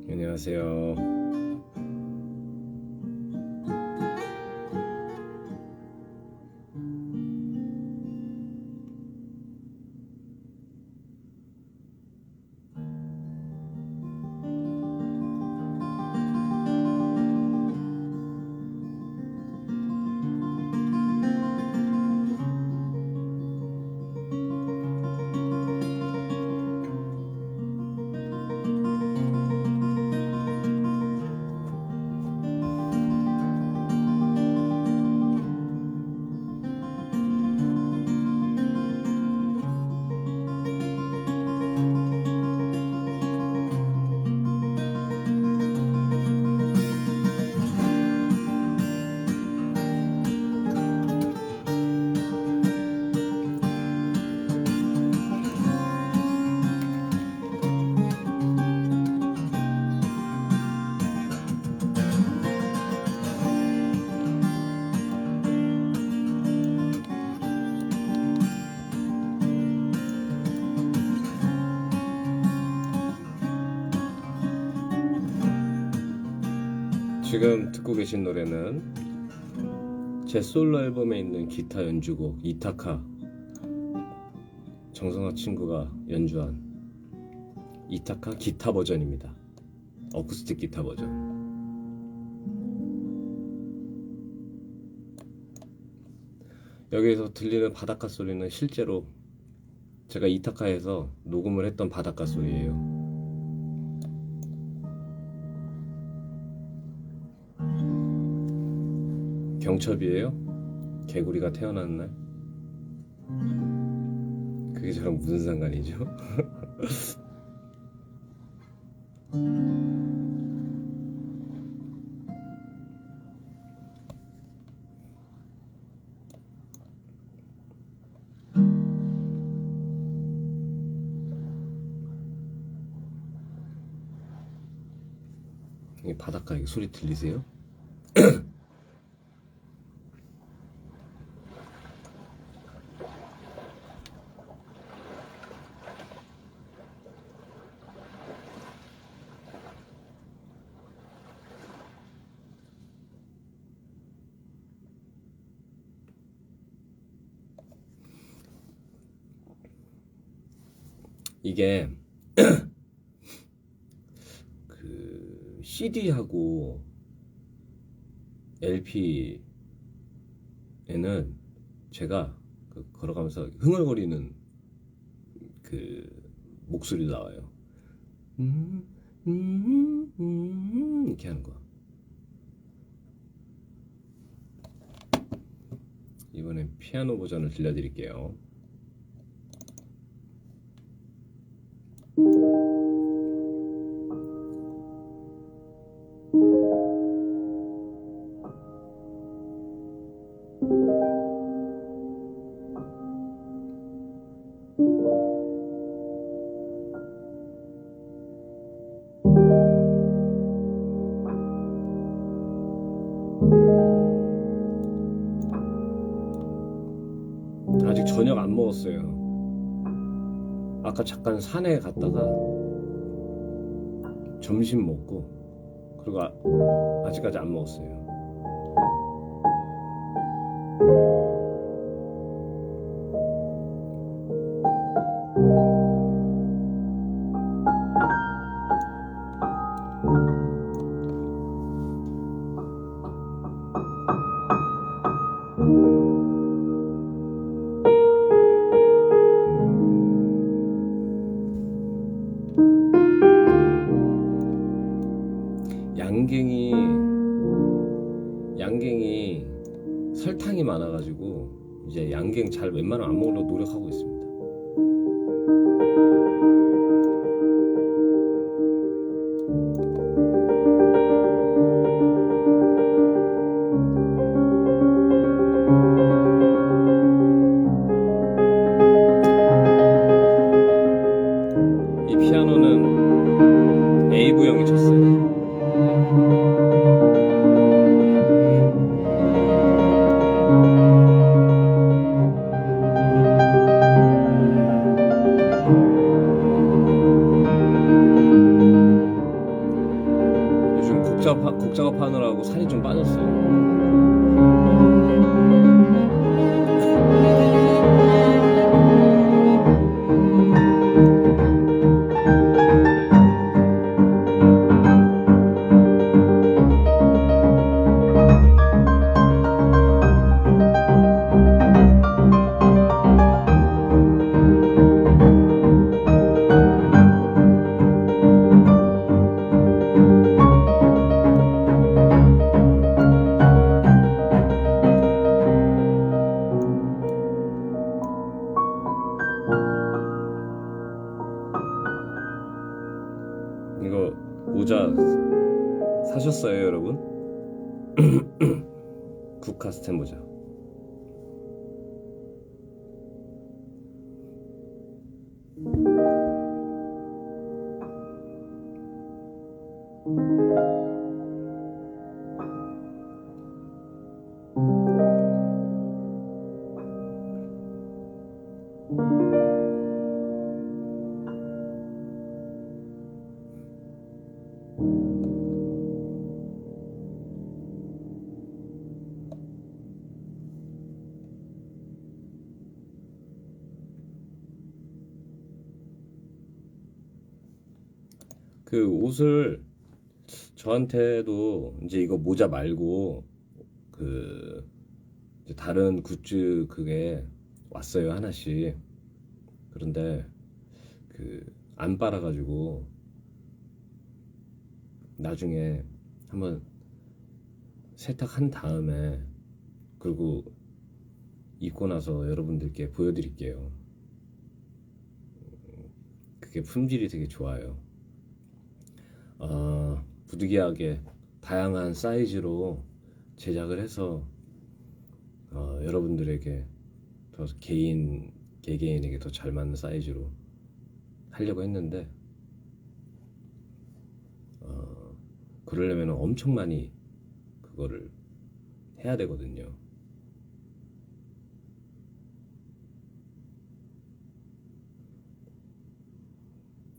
안녕하세요. 지금 듣고 계신 노래는 제 솔로 앨범에 있는 기타 연주곡 이타카, 정성화 친구가 연주한 이타카 기타 버전입니다. 어쿠스틱 기타 버전. 여기에서 들리는 바닷가 소리는 실제로 제가 이타카에서 녹음을 했던 바닷가 소리예요. 경첩이에요? 개구리가 태어나는 날? 그게 저랑 무슨 상관이죠? 이 바닷가 이 소리 들리세요? 이게 그 CD하고 LP에는 제가 걸어가면서 흥얼거리는 그 목소리 나와요. 이렇게 하는 거. 이번엔 피아노 버전을 들려드릴게요. 아직 저녁 안 먹었어요. 아까 잠깐 산에 갔다가 점심 먹고, 그리고 아직까지 안 먹었어요. 양갱이 설탕이 많아가지고 이제 양갱 잘 웬만하면 안 먹으려고 노력하고 있습니다. 이 피아노는 에이브 형이 쳤어요. 요즘 곡 작업하느라고 살이 좀 빠졌어요. 이거 모자 사셨어요, 여러분? 국카스텐 모자. 그 옷을 저한테도 이제 이거 모자 말고 그 이제 다른 굿즈 그게 왔어요, 하나씩. 그런데 그 안 빨아가지고 나중에 한번 세탁한 다음에 그리고 입고 나서 여러분들께 보여드릴게요. 그게 품질이 되게 좋아요. 부득이하게 다양한 사이즈로 제작을 해서 여러분들에게 더 개개인에게 더 잘 맞는 사이즈로 하려고 했는데 그러려면 엄청 많이 그거를 해야 되거든요.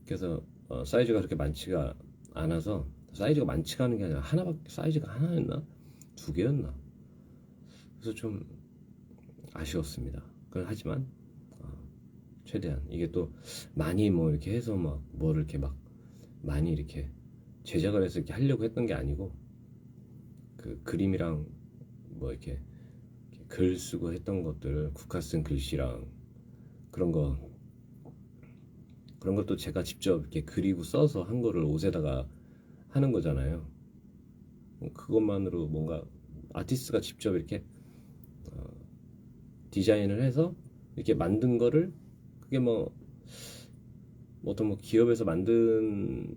그래서 사이즈가 그렇게 많지가 않아서, 사이즈가 많지가 않은 게 아니라 사이즈가 하나였나? 두 개였나? 그래서 좀 아쉬웠습니다. 하지만 최대한 이게 또 많이 뭐 이렇게 해서 막 뭐를 이렇게 막 많이 이렇게 제작을 해서 이렇게 하려고 했던 게 아니고, 그 그림이랑 뭐 이렇게 글 쓰고 했던 것들, 국화 쓴 글씨랑 그런 것도 제가 직접 이렇게 그리고 써서 한 거를 옷에다가 하는 거잖아요. 그것만으로 뭔가 아티스트가 직접 이렇게 디자인을 해서 이렇게 만든 거를, 그게 뭐 어떤 뭐 기업에서 만든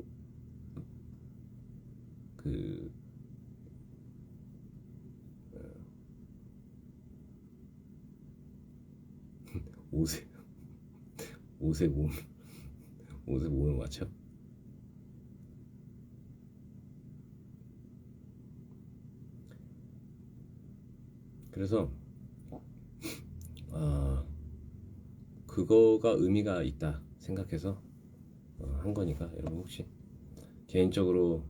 그 옷에 옷에 몸을 맞춰? 그래서 그거가 의미가 있다 생각해서 한 거니까, 여러분 혹시 개인적으로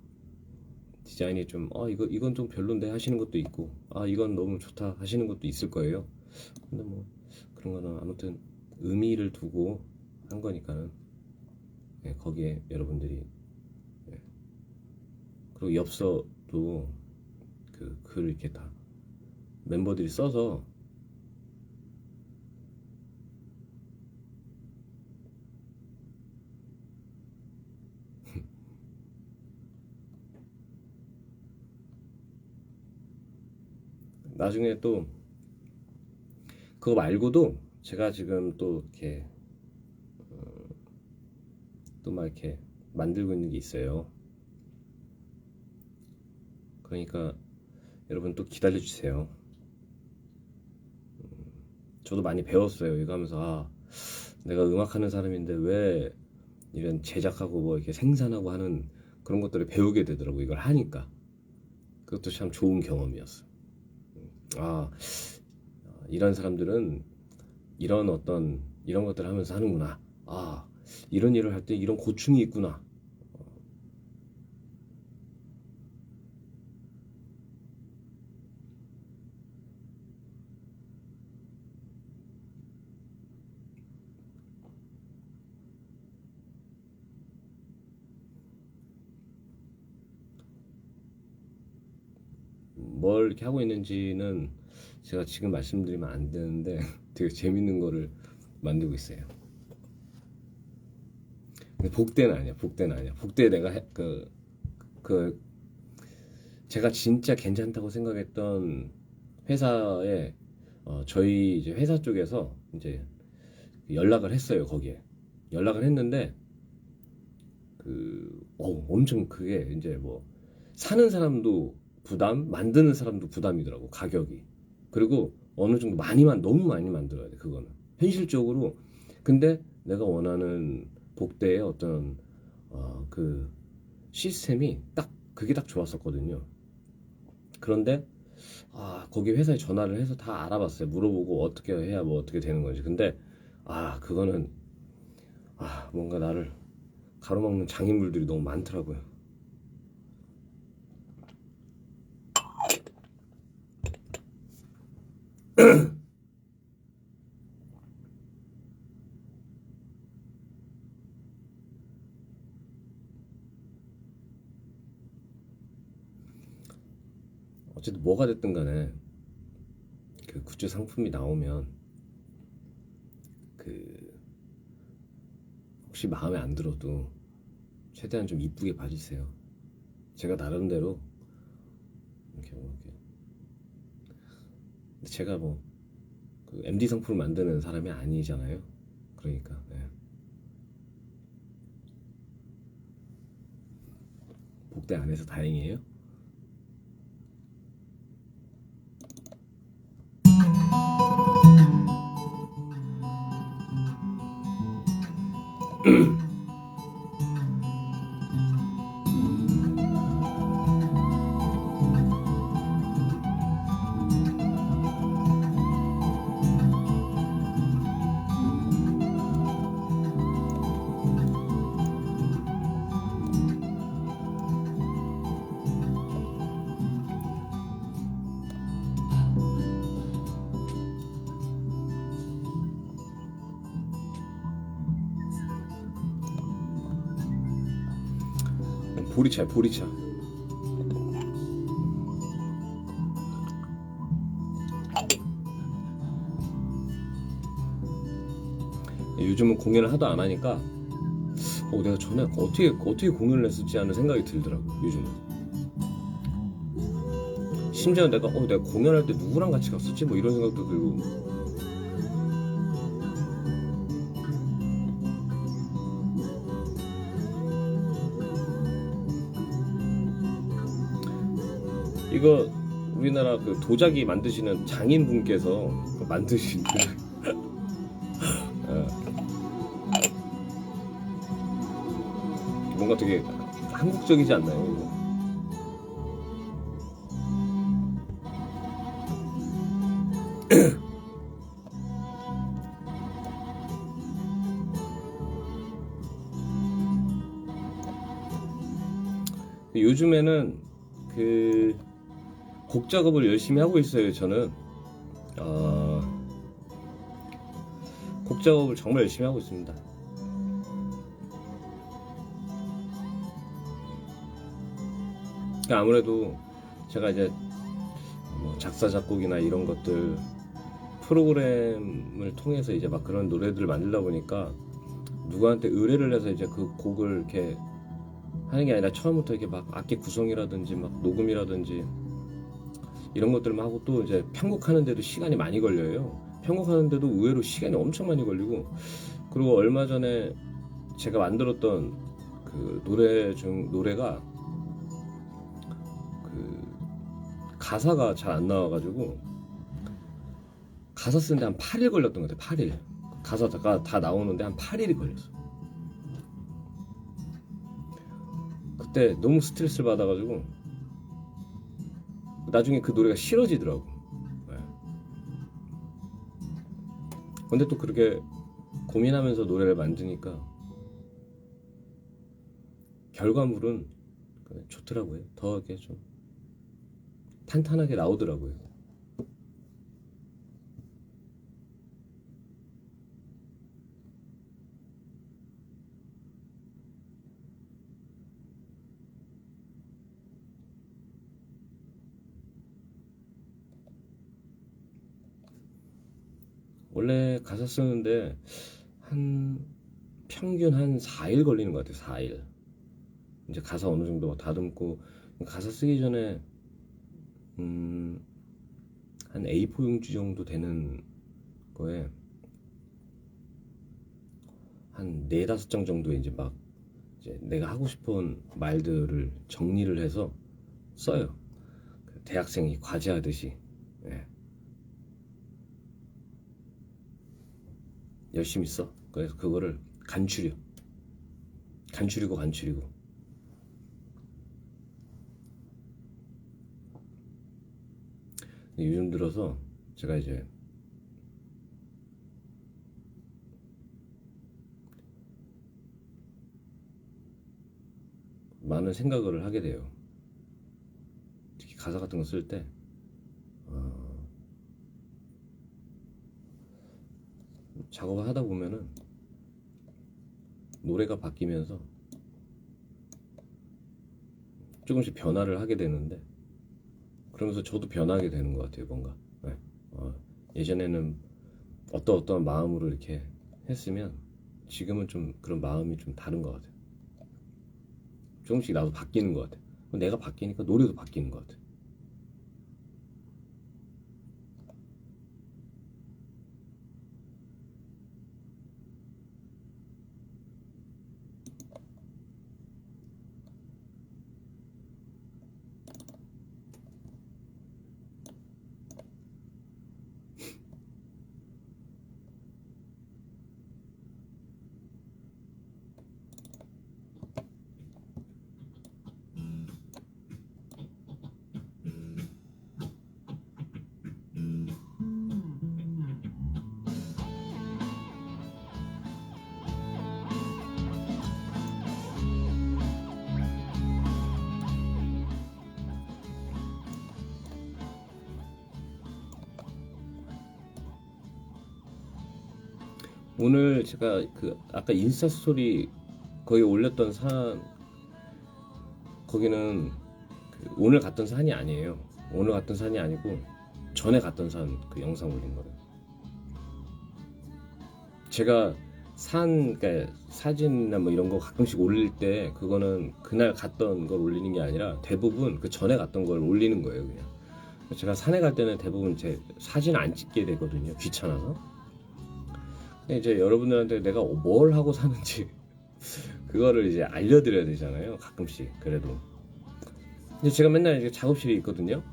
디자인이 좀 이건 좀 별론데 하시는 것도 있고, 이건 너무 좋다 하시는 것도 있을 거예요. 근데 뭐 그런 거는 아무튼 의미를 두고 한 거니까는, 거기에 여러분들이, 그리고 엽서도 그 글 이렇게 다 멤버들이 써서 나중에 또 그거 말고도 제가 지금 또 이렇게 또 막 이렇게 만들고 있는 게 있어요. 그러니까 여러분 또 기다려 주세요. 저도 많이 배웠어요. 이거 하면서 내가 음악하는 사람인데 왜 이런 제작하고 뭐 이렇게 생산하고 하는 그런 것들을 배우게 되더라고. 이걸 하니까 그것도 참 좋은 경험이었어. 이런 사람들은 이런 어떤 이런 것들을 하면서 하는구나. 이런 일을 할 때 이런 고충이 있구나. 뭘 이렇게 하고 있는지는 제가 지금 말씀드리면 안 되는데 되게 재밌는 거를 만들고 있어요. 근데 복대는 아니야. 복대는 아니야. 복대 내가 제가 진짜 괜찮다고 생각했던 회사에 저희 이제 회사 쪽에서 이제 연락을 했어요. 거기에 연락을 했는데 엄청 그게 이제 뭐 사는 사람도 부담, 만드는 사람도 부담이더라고. 가격이. 그리고 어느 정도 너무 많이 만들어야 돼. 그거는 현실적으로. 근데 내가 원하는 복대의 어떤 그 시스템이 그게 딱 좋았었거든요. 그런데 거기 회사에 전화를 해서 다 알아봤어요. 물어보고 어떻게 해야 뭐 어떻게 되는 건지. 근데 그거는 뭔가 나를 가로막는 장애물들이 너무 많더라고요. 어쨌든 뭐가 됐든 간에 그 굿즈 상품이 나오면 혹시 마음에 안 들어도 최대한 좀 이쁘게 봐주세요. 제가 나름대로 이렇게 근데 제가 그 MD 상품을 만드는 사람이 아니잖아요. 그러니까 복대 안 해서 다행이에요. 보리차야, 보리차. 요즘은 공연을 하도 안 하니까 내가 전에 어떻게 공연을 했을지 하는 생각이 들더라고. 요즘은 심지어 내가 공연할 때 누구랑 같이 갔었지 뭐 이런 생각도 들고. 이거 우리나라 그 도자기 만드시는 장인분께서 만드신 뭔가 되게 한국적이지 않나요? 이거? 요즘에는 곡 작업을 열심히 하고 있어요. 저는 곡 작업을 정말 열심히 하고 있습니다. 그러니까 아무래도 제가 이제 작사 작곡이나 이런 것들 프로그램을 통해서 이제 막 그런 노래들을 만들다 보니까 누구한테 의뢰를 해서 이제 그 곡을 이렇게 하는 게 아니라 처음부터 이렇게 막 악기 구성이라든지 막 녹음이라든지 이런 것들만 하고 또 이제 편곡하는데도 시간이 많이 걸려요. 편곡하는데도 의외로 시간이 엄청 많이 걸리고, 그리고 얼마 전에 제가 만들었던 그 노래가 그 가사가 잘 안 나와가지고 가사 쓰는데 한 8일 걸렸던 것 같아요. 8일. 가사가 다 나오는데 한 8일이 걸렸어. 그때 너무 스트레스를 받아가지고 나중에 그 노래가 싫어지더라고. 네. 근데 또 그렇게 고민하면서 노래를 만드니까 결과물은 좋더라고요. 더 이렇게 좀 탄탄하게 나오더라고요. 원래 가사 쓰는데 한 평균 한 4일 걸리는 것 같아요. 4일. 이제 가사 어느 정도 다듬고, 가사 쓰기 전에 한 A4 용지 정도 되는 거에 한 4-5장 정도 이제 막 이제 내가 하고 싶은 말들을 정리를 해서 써요. 대학생이 과제하듯이. 예. 열심히 써. 그래서 그거를 간추리고 요즘 들어서 제가 이제 많은 생각을 하게 돼요. 특히 가사 같은 거 쓸 때 작업을 하다 보면은 노래가 바뀌면서 조금씩 변화를 하게 되는데, 그러면서 저도 변하게 되는 것 같아요. 뭔가 네. 예전에는 어떤 마음으로 이렇게 했으면 지금은 좀 그런 마음이 좀 다른 것 같아요. 조금씩 나도 바뀌는 것 같아요. 내가 바뀌니까 노래도 바뀌는 것 같아요. 오늘 제가 그 아까 인스타 스토리 거기 올렸던 산, 거기는 그 오늘 갔던 산이 아니에요. 오늘 갔던 산이 아니고 전에 갔던 산 그 영상 올린 거예요. 제가 그러니까 사진이나 뭐 이런 거 가끔씩 올릴 때 그거는 그날 갔던 걸 올리는 게 아니라 대부분 그 전에 갔던 걸 올리는 거예요. 그냥 제가 산에 갈 때는 대부분 제 사진 안 찍게 되거든요. 귀찮아서. 근데 이제 여러분들한테 내가 뭘 하고 사는지 그거를 이제 알려드려야 되잖아요. 가끔씩 그래도. 근데 제가 맨날 이제 작업실에 있거든요.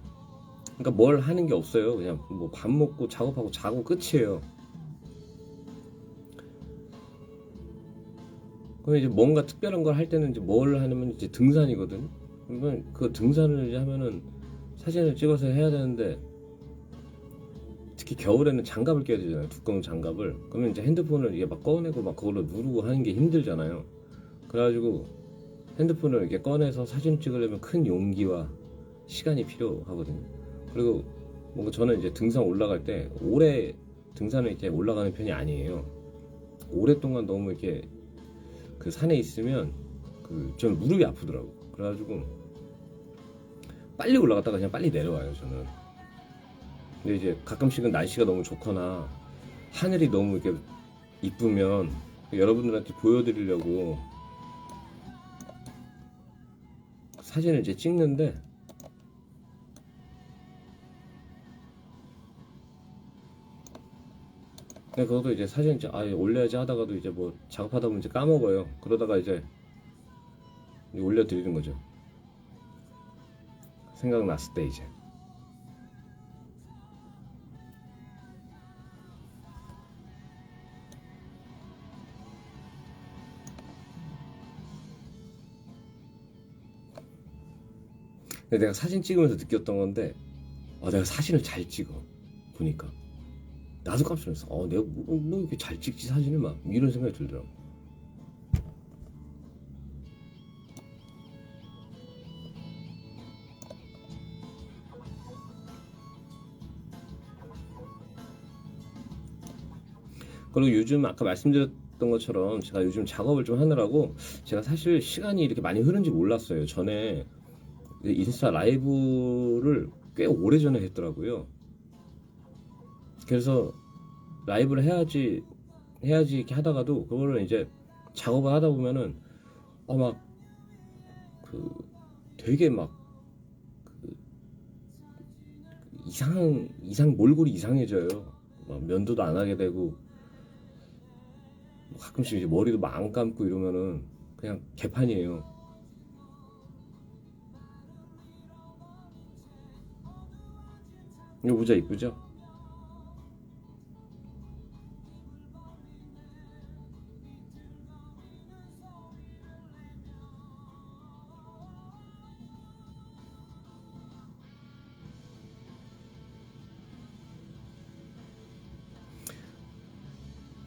그러니까 뭘 하는 게 없어요. 그냥 뭐 밥 먹고 작업하고 자고 끝이에요. 그럼 이제 뭔가 특별한 걸 할 때는 이제 뭘 하냐면 이제 등산이거든. 그러면 그 등산을 이제 하면은 사진을 찍어서 해야 되는데, 특히 겨울에는 장갑을 껴야 되잖아요. 두꺼운 장갑을. 그러면 이제 핸드폰을 이게 막 꺼내고 막 그걸로 누르고 하는 게 힘들잖아요. 그래가지고 핸드폰을 이렇게 꺼내서 사진 찍으려면 큰 용기와 시간이 필요하거든요. 그리고 뭔가 저는 이제 등산 올라갈 때 오래 등산을 이렇게 올라가는 편이 아니에요. 오랫동안 너무 이렇게 그 산에 있으면 전 무릎이 아프더라고. 그래가지고 빨리 올라갔다가 그냥 빨리 내려와요, 저는. 근데 이제 가끔씩은 날씨가 너무 좋거나 하늘이 너무 이렇게 이쁘면 여러분들한테 보여드리려고 사진을 이제 찍는데, 근데 그것도 이제 사진 이제 올려야지 하다가도 이제 뭐 작업하다 보면 이제 까먹어요. 그러다가 이제 올려드리는 거죠. 생각났을 때 이제. 근데 내가 사진 찍으면서 느꼈던 건데, 내가 사진을 잘 찍어. 보니까. 나도 깜짝 놀랐어. 내가 뭐 이렇게 잘 찍지 사진을 막 이런 생각이 들더라고. 그리고 요즘 아까 말씀드렸던 것처럼 제가 요즘 작업을 좀 하느라고 제가 사실 시간이 이렇게 많이 흐른지 몰랐어요. 전에 인스타 라이브를 꽤 오래전에 했더라고요. 그래서 라이브를 해야지 이렇게 하다가도 그거를 이제 작업을 하다 보면은 막 그 되게 막 몰골이 이상해져요. 막 면도도 안 하게 되고 가끔씩 이제 머리도 막 안 감고 이러면은 그냥 개판이에요. 이거 모자 이쁘죠?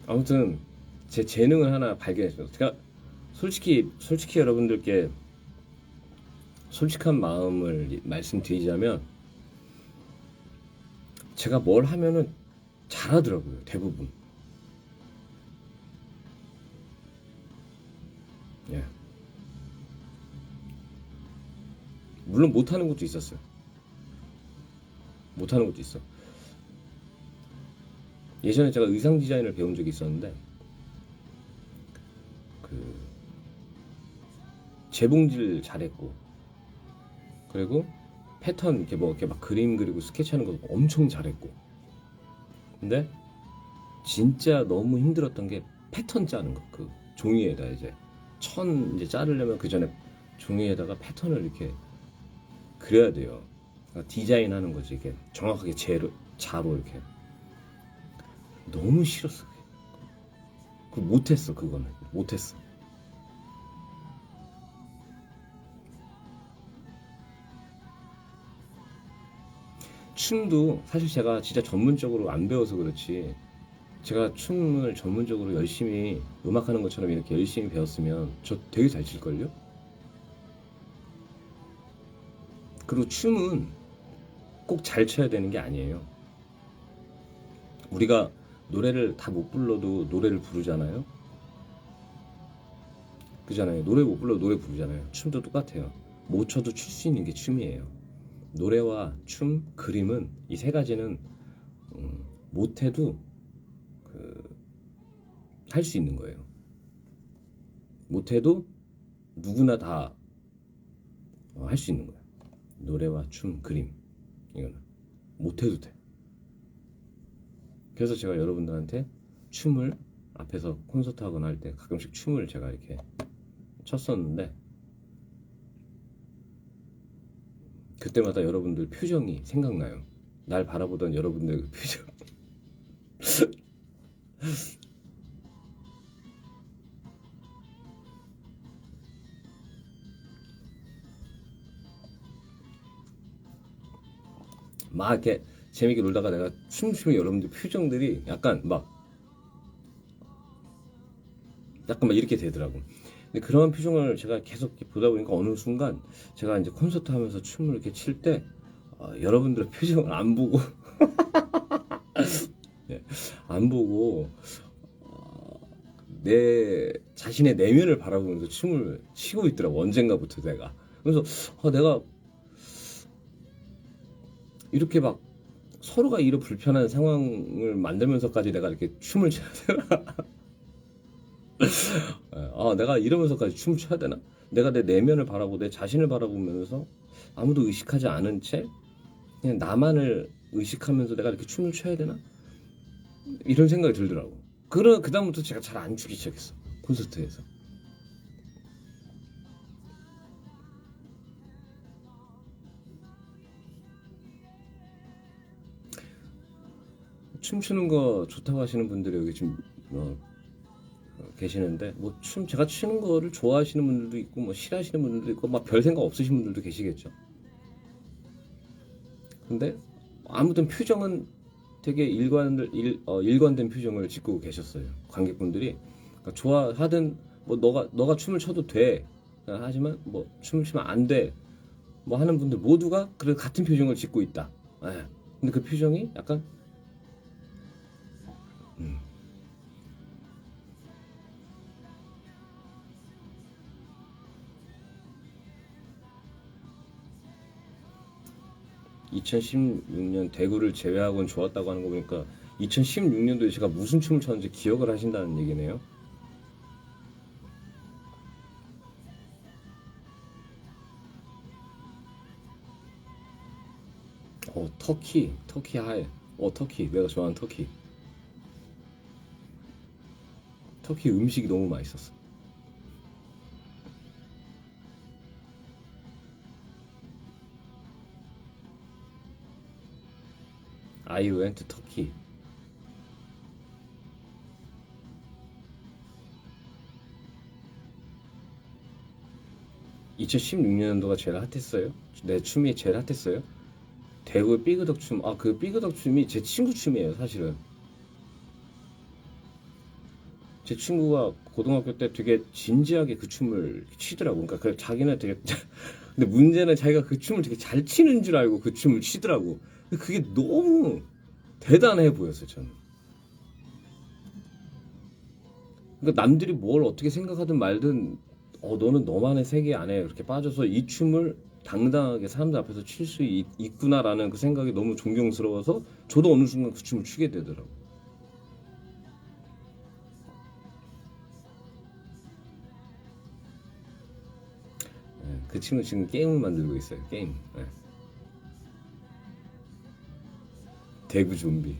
아무튼 제 재능을 하나 발견했어요. 제가 솔직히 여러분들께 솔직한 마음을 말씀드리자면 제가 뭘 하면은 잘하더라고요. 대부분. 예. 물론 못하는 것도 있었어요. 못하는 것도 있어. 예전에 제가 의상 디자인을 배운 적이 있었는데 그 재봉질 잘했고 그리고 패턴 이렇게 막 그림 그리고 스케치하는 거 엄청 잘했고 근데 진짜 너무 힘들었던 게 패턴 짜는 거. 그 종이에다 이제 천 이제 자르려면 그 전에 종이에다가 패턴을 이렇게 그려야 돼요. 그러니까 디자인하는 거지 이게 정확하게 자로 이렇게. 너무 싫었어. 그 못했어. 그거는 못했어. 춤도 사실 제가 진짜 전문적으로 안 배워서 그렇지 제가 춤을 전문적으로 열심히 음악하는 것처럼 이렇게 열심히 배웠으면 저 되게 잘 칠걸요? 그리고 춤은 꼭 잘 춰야 되는 게 아니에요. 우리가 노래를 다 못 불러도 노래를 부르잖아요. 그잖아요. 노래 못 불러도 노래 부르잖아요. 춤도 똑같아요. 못 춰도 출 수 있는 게 춤이에요. 노래와 춤, 그림은 이 세 가지는 못해도 할 수 있는 거예요. 못해도 누구나 다 할 수 있는 거예요. 노래와 춤, 그림 이거는 못해도 돼. 그래서 제가 여러분들한테 춤을 앞에서 콘서트 하거나 할 때 가끔씩 춤을 제가 이렇게 췄었는데 그때마다 여러분들 표정이 생각나요. 날 바라보던 여러분들 그 표정. 막 이렇게 재밌게 놀다가 내가 춤추면 여러분들 표정들이 약간 막 이렇게 되더라고. 근데 그런 표정을 제가 계속 보다 보니까 어느 순간 제가 이제 콘서트 하면서 춤을 이렇게 칠 때 여러분들의 표정을 안 보고 예, 안 보고 내 자신의 내면을 바라보면서 춤을 추고 있더라고. 언젠가부터 내가. 그래서 내가 이렇게 막 서로가 이런 불편한 상황을 만들면서까지 내가 이렇게 춤을 춰야 되나? 내가 이러면서까지 춤을 춰야 되나? 내가 내 내면을 바라보고 내 자신을 바라보면서 아무도 의식하지 않은 채 그냥 나만을 의식하면서 내가 이렇게 춤을 춰야 되나? 이런 생각이 들더라고. 그다음부터 제가 잘 안 추기 시작했어. 콘서트에서. 춤추는 거 좋다고 하시는 분들이 여기 지금 계시는데, 뭐 제가 추는 거를 좋아하시는 분들도 있고 뭐 싫어하시는 분들도 있고 막 별 생각 없으신 분들도 계시겠죠. 근데 아무튼 표정은 되게 일관된 표정을 짓고 계셨어요. 관객분들이. 그러니까 좋아하든 뭐 너가 춤을 춰도 돼. 하지만 뭐 춤을 추면 안 돼. 뭐 하는 분들 모두가 그래 같은 표정을 짓고 있다. 예. 근데 그 표정이 약간 2016년 대구를 제외하고는 좋았다고 하는 거 보니까 2016년도에 제가 무슨 춤을 췄는지 기억을 하신다는 얘기네요. 터키 하에. 터키 내가 좋아하는 터키 음식이 너무 맛있었어. I went to Turkey. 2016년도가 제일 핫했어요. 내 춤이 제일 핫했어요. 대구의 삐그덕 춤. 그 삐그덕 춤이 제 친구 춤이에요, 사실은. 제 친구가 고등학교 때 되게 진지하게 그 춤을 추더라고. 그러니까 자기는 되게 근데 문제는 자기가 그 춤을 되게 잘 추는 줄 알고 그 춤을 추더라고. 근데 그게 너무 대단해 보였어요, 저는. 그러니까 남들이 뭘 어떻게 생각하든 말든 너는 너만의 세계 안에 그렇게 빠져서 이 춤을 당당하게 사람들 앞에서 출 수 있구나라는 그 생각이 너무 존경스러워서 저도 어느 순간 그 춤을 추게 되더라고. 그 친구 지금 게임을 만들고 있어요. 게임. 대구 좀비.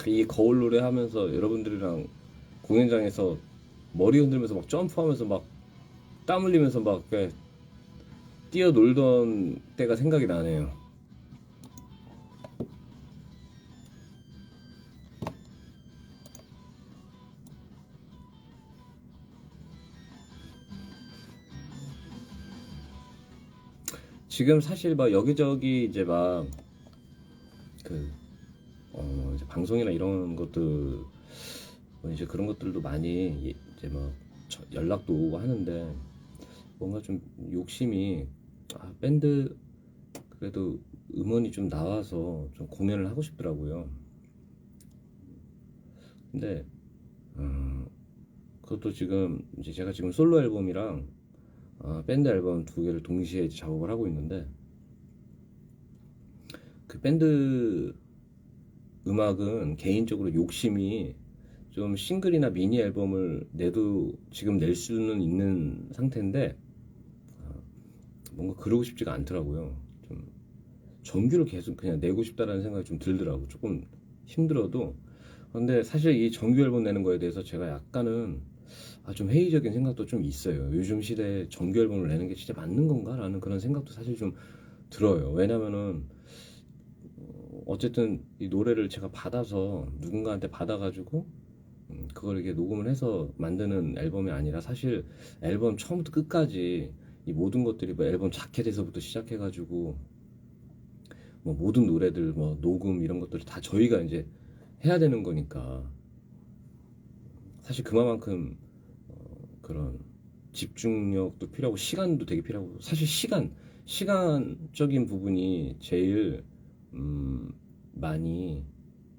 이 거울 노래 하면서 여러분들이랑 공연장에서 머리 흔들면서 막 점프하면서 막 땀 흘리면서 막 뛰어놀던 때가 생각이 나네요. 지금 사실 막 여기저기 이제 막 그 이제 방송이나 이런 것들 뭐 이제 그런 것들도 많이 이제 막 연락도 오고 하는데 뭔가 좀 욕심이 밴드 그래도 음원이 좀 나와서 좀 공연을 하고 싶더라고요. 근데 그것도 지금 이제 제가 지금 솔로 앨범이랑 밴드 앨범 두 개를 동시에 이제 작업을 하고 있는데 그 밴드 음악은 개인적으로 욕심이 좀 싱글이나 미니 앨범을 내도 지금 낼 수는 있는 상태인데 뭔가 그러고 싶지가 않더라고요. 좀 정규를 계속 그냥 내고 싶다라는 생각이 좀 들더라고. 조금 힘들어도. 근데 사실 이 정규 앨범 내는 거에 대해서 제가 약간은 좀 회의적인 생각도 좀 있어요. 요즘 시대에 정규 앨범을 내는 게 진짜 맞는 건가라는 그런 생각도 사실 좀 들어요. 왜냐면은 어쨌든 이 노래를 제가 받아서 누군가한테 받아가지고 그걸 이렇게 녹음을 해서 만드는 앨범이 아니라 사실 앨범 처음부터 끝까지 이 모든 것들이 뭐 앨범 자켓에서부터 시작해가지고 뭐 모든 노래들 뭐 녹음 이런 것들을 다 저희가 이제 해야 되는 거니까 사실 그만큼 그런 집중력도 필요하고 시간도 되게 필요하고 사실 시간적인 부분이 제일 많이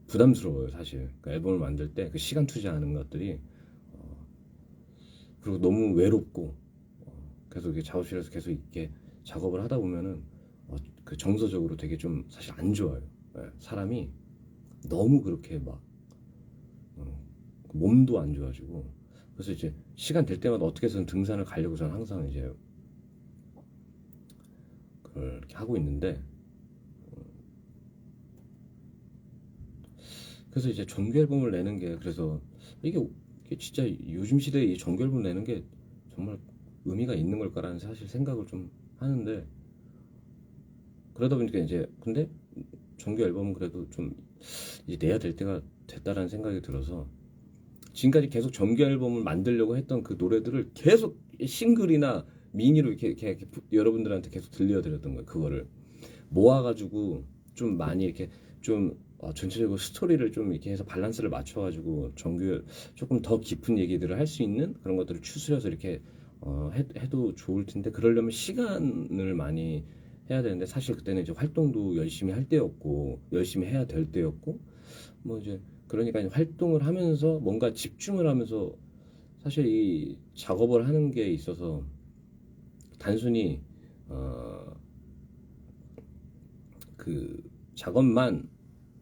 부담스러워요 사실. 그러니까 앨범을 만들 때 그 시간 투자하는 것들이 그리고 너무 외롭고 계속 이렇게 작업실에서 계속 이렇게 작업을 하다 보면은 그 정서적으로 되게 좀 사실 안 좋아요. 예, 사람이 너무 그렇게 막 몸도 안 좋아지고. 그래서 이제 시간 될 때마다 어떻게 해서든 등산을 가려고 저는 항상 이제 그걸 이렇게 하고 있는데, 그래서 이제 정규 앨범을 내는 게, 그래서 이게 진짜 요즘 시대에 이 정규 앨범 내는 게 정말 의미가 있는 걸까라는 사실 생각을 좀 하는데, 그러다 보니까 이제 근데 정규 앨범은 그래도 좀 이제 내야 될 때가 됐다라는 생각이 들어서 지금까지 계속 정규 앨범을 만들려고 했던 그 노래들을 계속 싱글이나 미니로 이렇게 여러분들한테 계속 들려드렸던 거예요. 그거를 모아가지고 좀 많이 이렇게 좀 전체적으로 스토리를 좀 이렇게 해서 밸런스를 맞춰가지고 정규 조금 더 깊은 얘기들을 할 수 있는 그런 것들을 추스려서 이렇게 해도 좋을 텐데, 그러려면 시간을 많이 해야 되는데 사실 그때는 이제 활동도 열심히 할 때였고 열심히 해야 될 때였고 뭐 이제 그러니까 이제 활동을 하면서 뭔가 집중을 하면서 사실 이 작업을 하는 게 있어서 단순히 그 작업만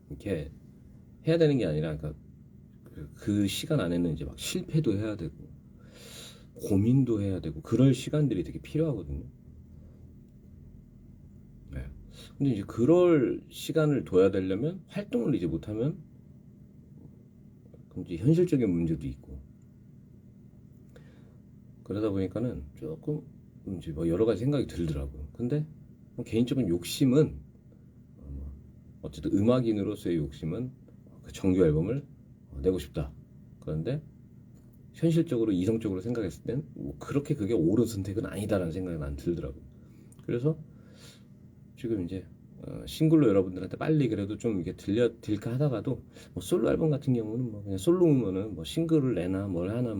이렇게 해야 되는 게 아니라, 그러니까 그 시간 안에는 이제 막 실패도 해야 되고 고민도 해야 되고 그럴 시간들이 되게 필요하거든요. 네. 근데 이제 그럴 시간을 둬야 되려면 활동을 이제 못하면 이제 현실적인 문제도 있고, 그러다 보니까는 조금 이제 뭐 여러 가지 생각이 들더라고요. 근데 개인적인 욕심은 어쨌든 음악인으로서의 욕심은 그 정규 앨범을 내고 싶다. 그런데 현실적으로 이성적으로 생각했을 땐뭐 그렇게 그게 옳은 선택은 아니다라는 생각이 난 들더라고요. 그래서 지금 이제 싱글로 여러분들한테 빨리 그래도 좀 이게 들려드릴까 하다가도 뭐 솔로 앨범 같은 경우는 뭐 그냥 솔로우면은 뭐 싱글을 내나 뭘 하나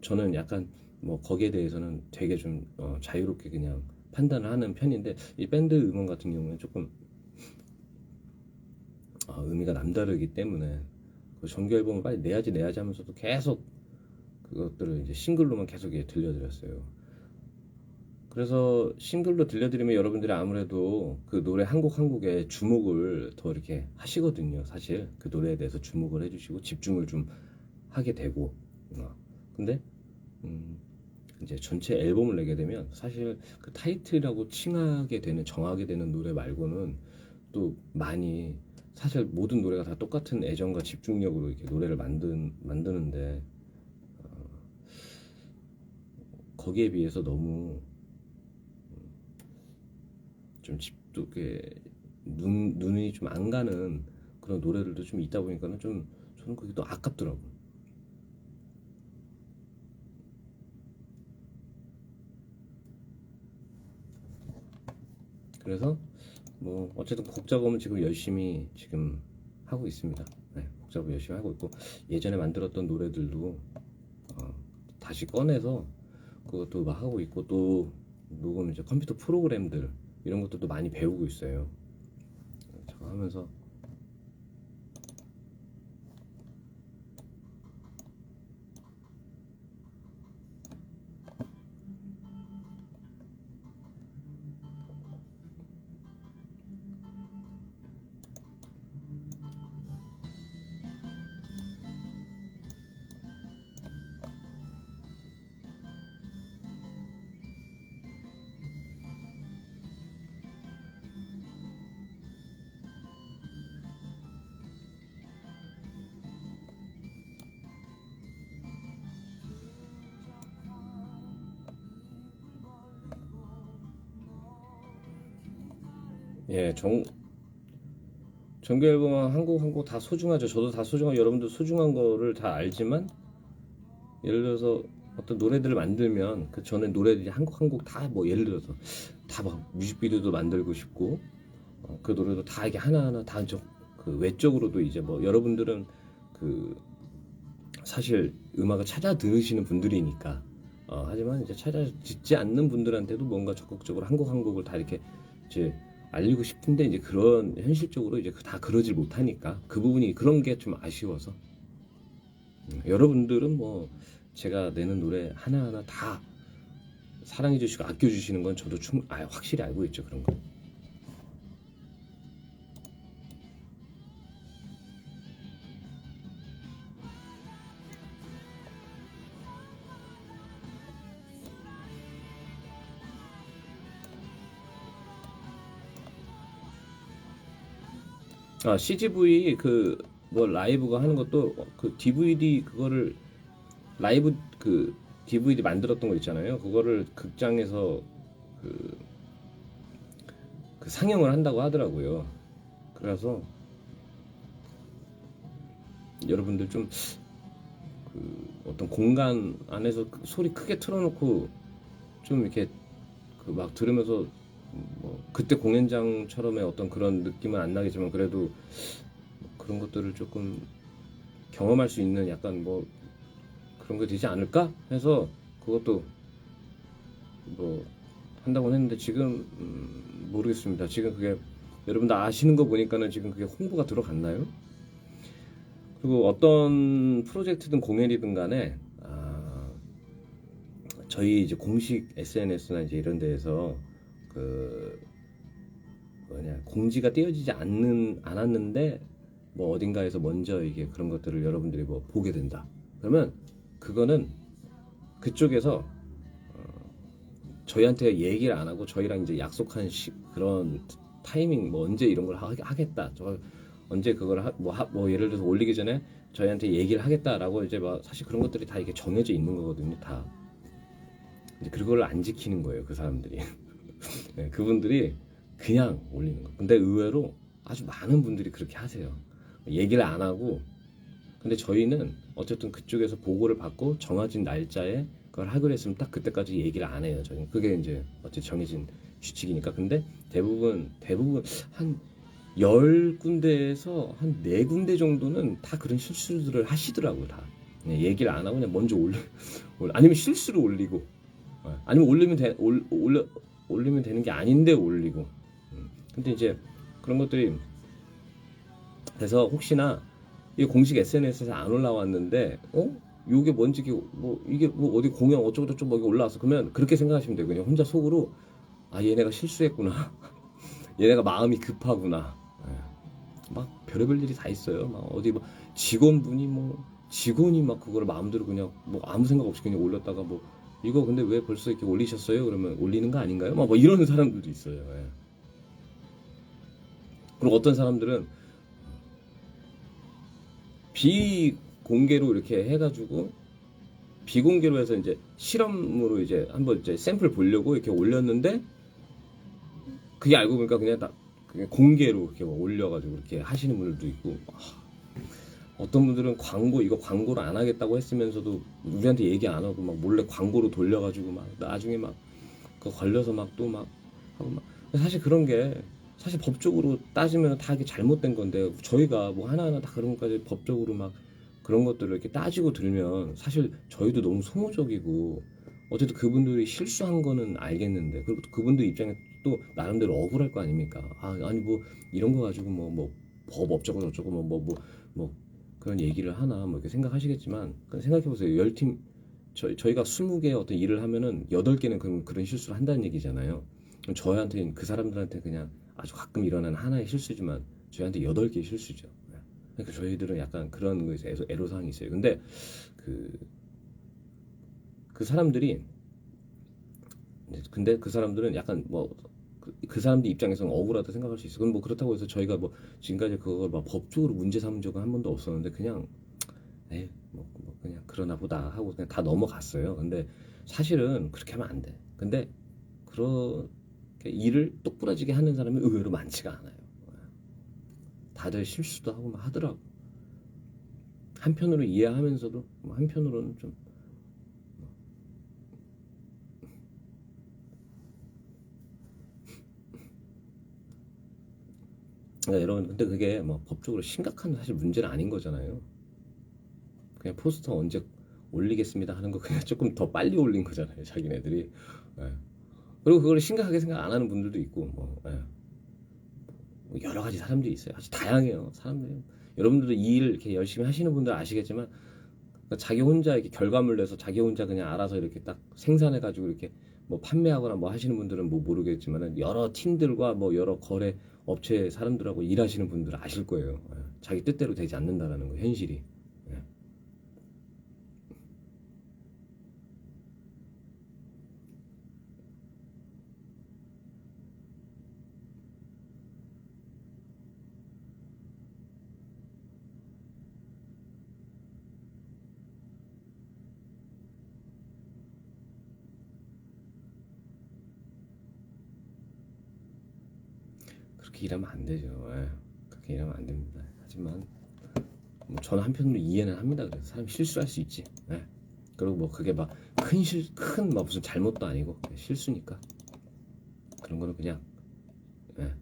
저는 약간 뭐 거기에 대해서는 되게 좀 자유롭게 그냥 판단을 하는 편인데, 이 밴드 음원 같은 경우는 조금 의미가 남다르기 때문에 그 정규 앨범을 빨리 내야지 하면서도 계속 그것들을 이제 싱글로만 계속 들려드렸어요. 그래서 싱글로 들려드리면 여러분들이 아무래도 그 노래 한 곡 한 곡에 주목을 더 이렇게 하시거든요. 사실 그 노래에 대해서 주목을 해주시고 집중을 좀 하게 되고. 근데 이제 전체 앨범을 내게 되면 사실 그 타이틀이라고 칭하게 되는 정하게 되는 노래 말고는 또 많이, 사실 모든 노래가 다 똑같은 애정과 집중력으로 이렇게 노래를 만드는데 거기에 비해서 너무 좀 집도 눈이 좀 안 가는 그런 노래들도 좀 있다 보니까는 좀 저는 그게 또 아깝더라고요. 그래서 뭐 어쨌든 곡 작업은 지금 열심히 지금 하고 있습니다. 네, 곡 작업 열심히 하고 있고 예전에 만들었던 노래들도 다시 꺼내서 그것도 막 하고 있고, 또 녹음 이제 컴퓨터 프로그램들 이런 것들도 많이 배우고 있어요. 저거 하면서 예, 정규 앨범 한 곡 한 곡 다 소중하죠. 저도 다 소중하고 여러분도 소중한 거를 다 알지만, 예를 들어서 어떤 노래들을 만들면 그 전에 노래들이 한 곡 한 곡 다 뭐 예를 들어서 다 막 뮤직비디오도 만들고 싶고 그 노래도 다 이게 하나하나 그 외적으로도 이제 뭐 여러분들은 그 사실 음악을 찾아 들으시는 분들이니까 하지만 이제 찾아 듣지 않는 분들한테도 뭔가 적극적으로 한 곡 한 곡을 다 이렇게 이제 알리고 싶은데, 이제 그런 현실적으로 이제 다 그러질 못하니까 그 부분이 그런 게 좀 아쉬워서 여러분들은 뭐 제가 내는 노래 하나하나 다 사랑해 주시고 아껴 주시는 건 저도 확실히 알고 있죠. 그런 거. CGV 그 뭐 라이브가 하는 것도 그 DVD 그거를 라이브 그 DVD 만들었던 거 있잖아요. 그거를 극장에서 그, 그 상영을 한다고 하더라고요. 그래서 여러분들 좀 그 어떤 공간 안에서 소리 크게 틀어놓고 좀 이렇게 그 막 들으면서 뭐 그때 공연장처럼의 어떤 그런 느낌은 안 나겠지만 그래도 그런 것들을 조금 경험할 수 있는 약간 뭐 그런 게 되지 않을까 해서 그것도 뭐 한다고 했는데 지금 모르겠습니다. 지금 그게 여러분들 아시는 거 보니까는 지금 그게 홍보가 들어갔나요? 그리고 어떤 프로젝트든 공연이든 간에 저희 이제 공식 SNS나 이제 이런 데에서 그 공지가 띄어지지 않았는데 뭐 어딘가에서 먼저 이게 그런 것들을 여러분들이 뭐 보게 된다. 그러면 그거는 그쪽에서 저희한테 얘기를 안 하고 저희랑 이제 약속한 그런 타이밍 뭐 언제 이런 걸 하겠다. 저 언제 그걸 뭐 예를 들어서 올리기 전에 저희한테 얘기를 하겠다라고 이제 막 사실 그런 것들이 다 이게 정해져 있는 거거든요. 다. 근데 그걸 안 지키는 거예요. 그 사람들이. 네, 그분들이 그냥 올리는 거. 근데 의외로 아주 많은 분들이 그렇게 하세요. 얘기를 안 하고 근데 저희는 어쨌든 그쪽에서 보고를 받고 정해진 날짜에 그걸 하기로 했으면 딱 그때까지 얘기를 안 해요. 저희는 그게 이제 어쨌든 정해진 규칙이니까. 근데 대부분 한 10군데에서 한 4군데 정도는 다 그런 실수들을 하시더라고요. 다 그냥 얘기를 안 하고 그냥 먼저 아니면 실수로 올리고 아니면 올리면 되는 게 아닌데 올리고. 근데 이제 그런 것들이 그래서 혹시나 이 공식 SNS에서 안 올라왔는데 요게 뭔지 이게 뭐 어디 공연 어쩌고저쩌고 뭐 올라왔어. 그러면 그렇게 생각하시면 돼요. 그냥 혼자 속으로 얘네가 실수했구나. 얘네가 마음이 급하구나. 막 별의별 일이 다 있어요. 막 어디 뭐 직원이 막 그거를 마음대로 그냥 뭐 아무 생각 없이 그냥 올렸다가 뭐 이거 근데 왜 벌써 이렇게 올리셨어요? 그러면 올리는 거 아닌가요? 막 뭐 이러는 사람들도 있어요. 예. 그리고 어떤 사람들은 비공개로 이렇게 해가지고 비공개로 해서 이제 실험으로 이제 한번 이제 샘플 보려고 이렇게 올렸는데 그게 알고 보니까 그냥 공개로 이렇게 올려가지고 이렇게 하시는 분들도 있고. 어떤 분들은 이거 광고를 안 하겠다고 했으면서도 우리한테 얘기 안 하고 막 몰래 광고로 돌려가지고 막 나중에 막 그거 걸려서 막 또 막 하고 막. 사실 그런 게 사실 법적으로 따지면 다 이게 잘못된 건데 저희가 뭐 하나하나 다 그런 것까지 법적으로 막 그런 것들을 이렇게 따지고 들면 사실 저희도 너무 소모적이고 어쨌든 그분들이 실수한 거는 알겠는데 그리고 또 그분들 입장에 또 나름대로 억울할 거 아닙니까? 아니 뭐 이런 거 가지고 뭐 법 어쩌고 저쩌고 뭐 그런 얘기를 하나 뭐 이렇게 생각하시겠지만 생각해 보세요. 10팀 저희가 20개 어떤 일을 하면은 8개는 그런 실수를 한다는 얘기잖아요. 저희한테는 그 사람들한테 그냥 아주 가끔 일어나는 하나의 실수지만 저희한테 8개의 실수죠. 그러니까 저희들은 약간 그런 거에서 애로사항이 있어요. 근데 그 사람들이 근데 그 사람들은 약간 뭐 그 사람들 입장에서는 억울하다 생각할 수 있어. 그럼 뭐 그렇다고 해서 저희가 뭐 지금까지 그걸 막 법적으로 문제 삼은 적은 한 번도 없었는데 그냥 뭐 그냥 그러나 보다 하고 그냥 다 넘어갔어요. 근데 사실은 그렇게 하면 안 돼. 근데 그렇게 일을 똑부러지게 하는 사람이 의외로 많지가 않아요. 다들 실수도 하고 막 하더라고. 한편으로 이해하면서도 한편으로는 좀 여러분 근데 그게 뭐 법적으로 심각한 사실 문제는 아닌 거잖아요. 그냥 포스터 언제 올리겠습니다 하는 거 그냥 조금 더 빨리 올린 거잖아요. 자기네들이. 그리고 그걸 심각하게 생각 안 하는 분들도 있고 뭐 여러 가지 사람들이 있어요. 아주 다양해요. 사람들이. 여러분들도 이 일 이렇게 열심히 하시는 분들 아시겠지만 자기 혼자 이렇게 결과물 내서 자기 혼자 그냥 알아서 이렇게 딱 생산해가지고 이렇게 뭐 판매하거나 뭐 하시는 분들은 뭐 모르겠지만은 여러 팀들과 뭐 여러 거래 업체 사람들하고 일하시는 분들은 아실 거예요. 예. 자기 뜻대로 되지 않는다라는 거 현실이. 예. 그렇게 일하면 안 되죠. 예. 그렇게 일하면 안 됩니다. 하지만 뭐 저는 한편으로 이해는 합니다. 그래서 사람 실수할 수 있지. 예. 그리고 뭐 그게 막 큰 막 무슨 잘못도 아니고 그냥 실수니까 그런 거는 그냥 예.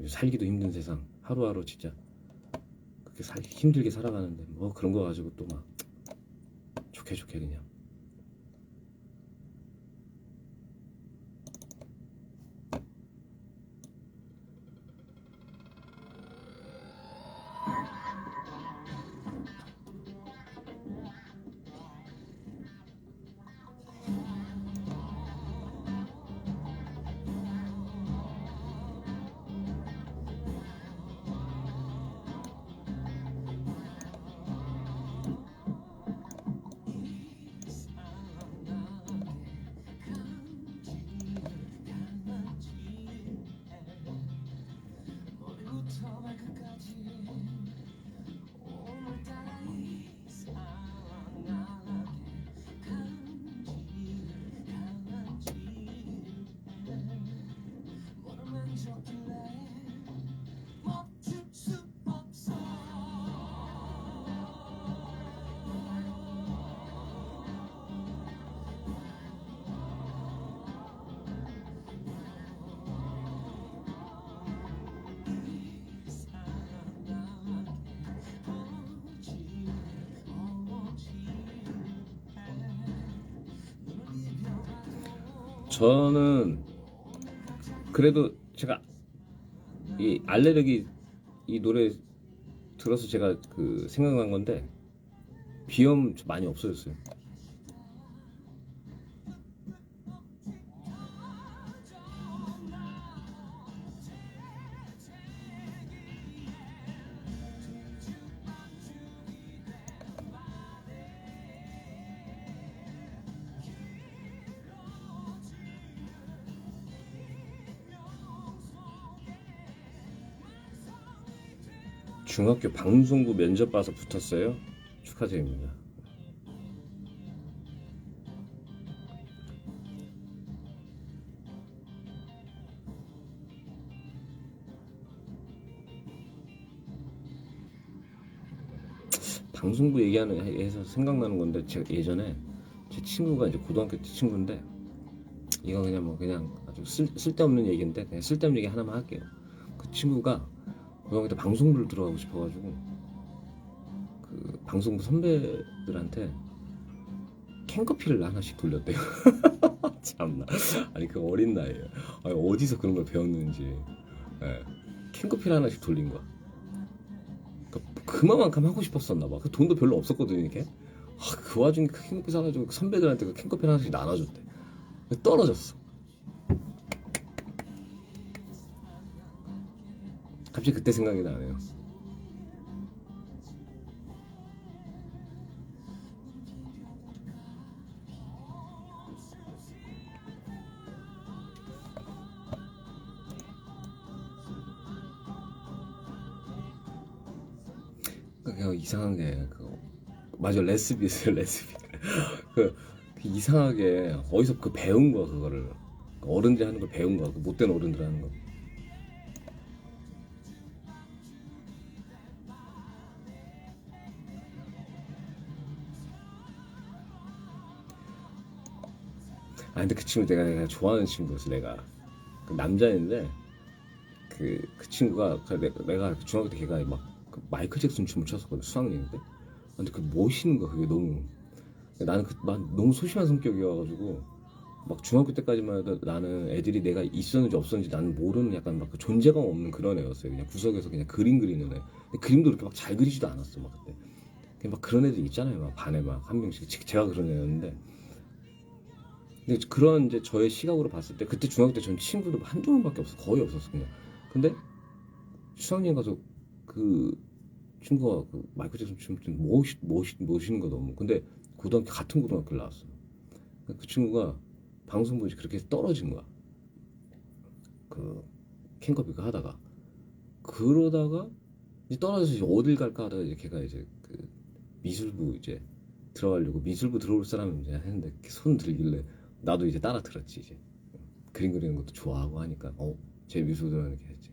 살기도 힘든 세상 하루하루 진짜 그렇게 힘들게 살아가는데 뭐 그런 거 가지고 또 막 좋게 그냥 저는 그래도 제가 이 알레르기 이 노래 들어서 제가 그 생각난 건데 비염 많이 없어졌어요. 중학교 방송부 면접 봐서 붙었어요. 축하드립니다. 방송부 얘기하는 해서 생각나는 건데 제가 예전에 제 친구가 이제 고등학교 때 친구인데 이거 그냥 뭐 그냥 아주 쓸데없는 얘기인데 그냥 쓸데없는 얘기 하나만 할게요. 그 친구가 고등학교 때 방송부를 들어가고 싶어가지고 그 방송부 선배들한테 캔커피를 하나씩 돌렸대요. 참나. 아니 그 어린 나이에 아니, 어디서 그런 걸 배웠는지 예. 캔커피를 하나씩 돌린 거야. 그만큼 하고 싶었었나 봐. 그 돈도 별로 없었거든요 이게. 그 와중에 그 캔커피 사가지고 그 선배들한테 그 캔커피 하나씩 나눠줬대. 떨어졌어. 갑자기 그때 생각이 나네요. 그냥 이상한 게그 맞아 레시피 있어요 레시피. 그 이상하게 어디서 그 배운 거야 그거를 어른들이 하는 걸 배운 거야 그 못된 어른들 하는 거. 아 근데 그 친구 내가 좋아하는 친구였어 내가 그 남자인데 그 친구가 내가 중학교 때 걔가 막그 마이클 잭슨 춤을 췄었거든 수학여행 때. 근데 그 멋있는 거야 그게 너무. 나는 난 너무 소심한 성격이어가지고 막 중학교 때까지만 해도 나는 애들이 내가 있었는지 없었는지 나는 모르는 약간 막 그 존재감 없는 그런 애였어요. 그냥 구석에서 그냥 그림 그리는 애. 근데 그림도 그렇게 막 잘 그리지도 않았어 막 그때. 막 그런 애들 있잖아요. 막 반에 막 한 명씩. 제가 그런 애였는데, 근데 그런 이제 저의 시각으로 봤을 때 그때 중학교 때 전 친구도 한두 명밖에 없어. 거의 없었어 그냥. 근데 수학여행 가서 그 친구가 그 마이클 잭슨 춤 멋있는 거 너무. 근데 고등학교 같은 고등학교를 나왔어. 그 친구가 방송 보지 그렇게 떨어진 거야. 그 캔커피가 하다가 그러다가 이제 떨어져서 이제 어딜 갈까 하다가 이제 걔가 이제 그 미술부 이제 들어가려고 미술부 들어올 사람은 이제 했는데 이렇게 손 들길래 나도 이제 따라 들었지. 이제 그림 그리는 것도 좋아하고 하니까 제 미술 들어가는 게 했지.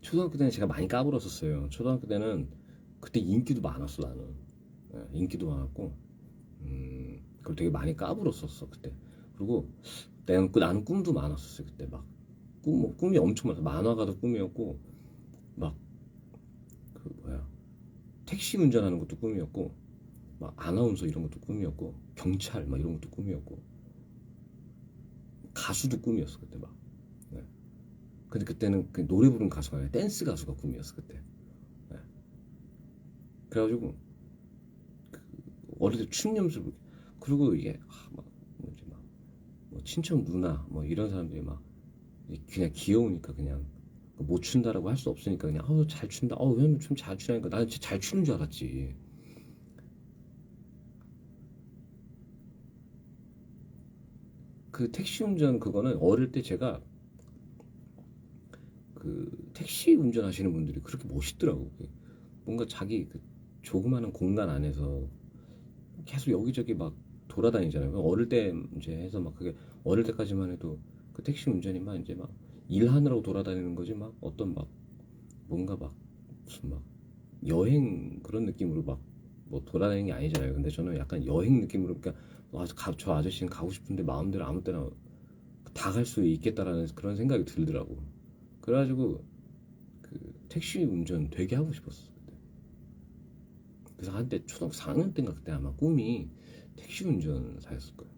초등학교 때는 제가 많이 까불었었어요. 초등학교 때는 그때 인기도 많았어 나는. 인기도 많았고 그걸 되게 많이 까불었었어 그때. 그리고 나는 꿈도 많았었어요 그때. 막 꿈이 엄청 많았어. 만화가도 꿈이었고 막 그 뭐야 택시 운전하는 것도 꿈이었고 막 아나운서 이런 것도 꿈이었고 경찰 막 이런 것도 꿈이었고 가수도 꿈이었어 그때 막. 네. 근데 그때는 그 노래 부르는 가수가 아니라 댄스 가수가 꿈이었어 그때. 네. 그래가지고 어릴 때 춤 연습을. 그리고 이게 막 뭐지 막뭐 친척 누나 뭐 이런 사람들이 막 그냥 귀여우니까 그냥 못 춘다라고 할 수 없으니까 그냥 잘 춘다. 왜냐면 춤 잘 추라니까 나는 진짜 잘 추는 줄 알았지. 그 택시 운전 그거는 어릴 때 제가 그 택시 운전하시는 분들이 그렇게 멋있더라고. 뭔가 자기 그 조그마한 공간 안에서 계속 여기저기 막 돌아다니잖아요. 어릴 때 이제 해서 막 그게 어릴 때까지만 해도 그 택시 운전이 막 이제 막 일하느라고 돌아다니는 거지. 막 어떤 막 뭔가 막 무슨 막 여행 그런 느낌으로 막 뭐 돌아다니는 게 아니잖아요. 근데 저는 약간 여행 느낌으로 그러니까 저 아저씨는 가고 싶은데 마음대로 아무 때나 다 갈 수 있겠다라는 그런 생각이 들더라고. 그래가지고 그 택시 운전 되게 하고 싶었어 그때. 그래서 한때 초등학교 4학년 때인가 그때 아마 꿈이 택시 운전사였을 거예요.